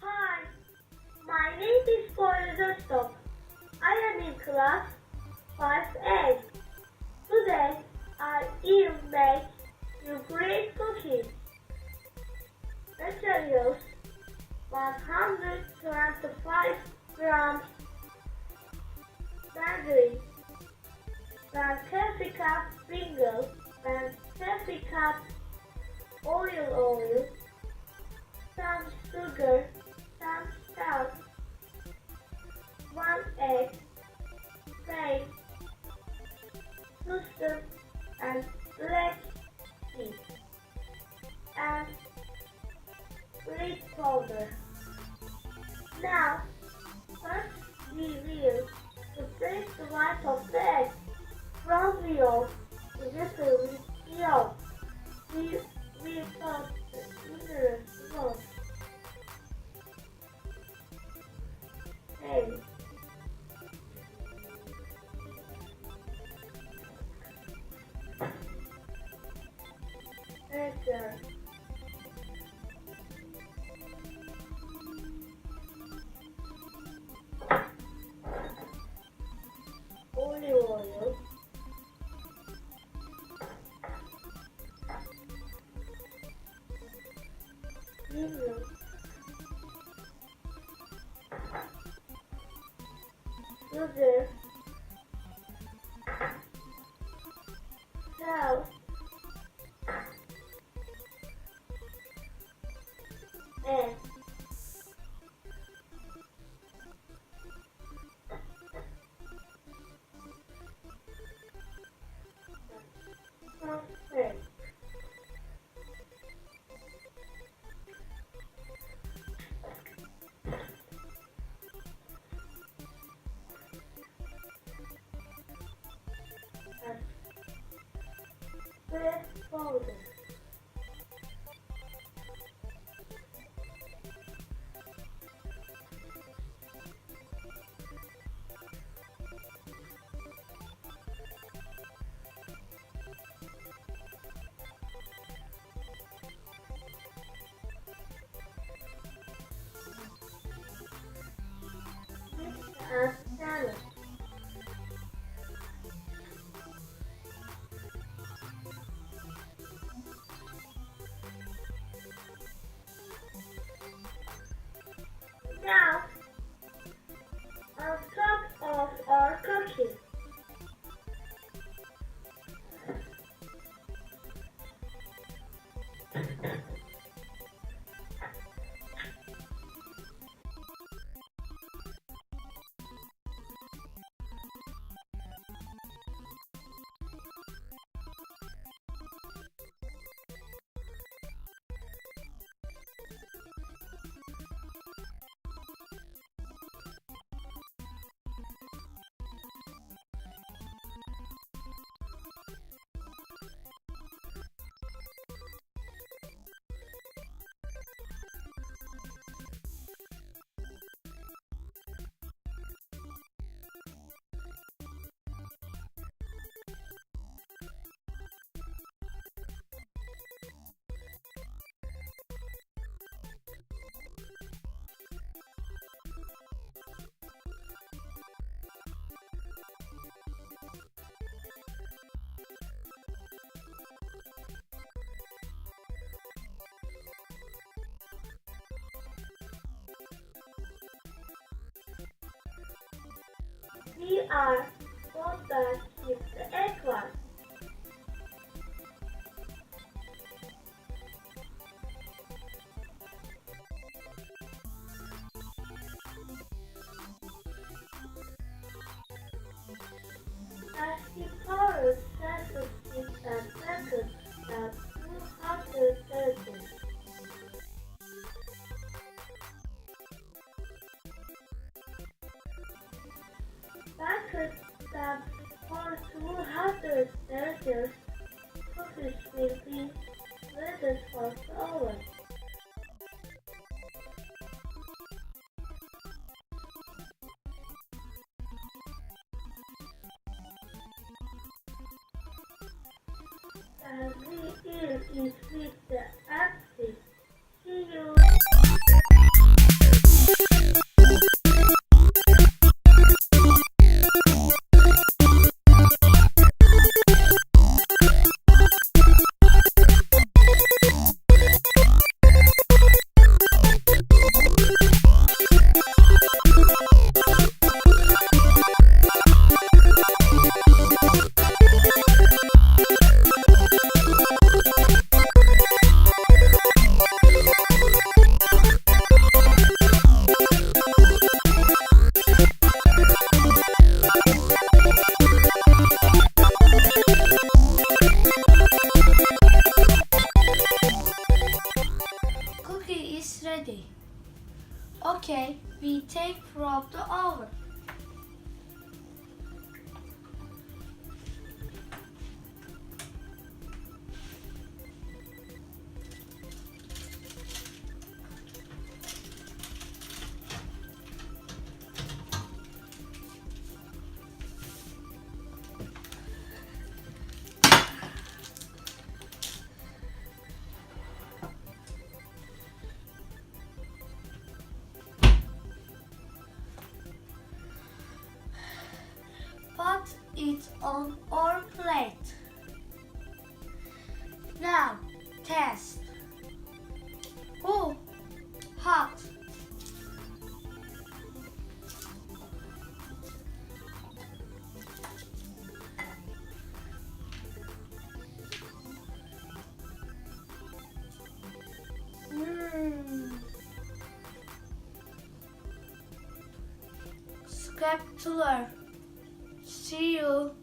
Hi, my name is Poyraz. I am in class 5A. Today I will make you great cookies. Materials: 125 grams margarine, 1 coffee cup sprinkles, 1 coffee cup oil, some sugar, some salt, 1 egg, paste, mustard, and black seed, and wheat powder. Now, first we will separate the white of the egg from the yolk together with the yolk. We will put the ingredients both. Egg, sugar, olive oil, lemon, sugar, salt, and some egg. And bread powder. Mix and salad. Now, on top of our cookies, we are going to keep the egg white. that 230. Patrick that for 200 Celsius, cookies will be ready for the oven. The wheel is with the axis. See you. Cookie is ready. Okay, we take from the oven. Put it on our plate. Now, test. Oh, hot. Spectacular. See you.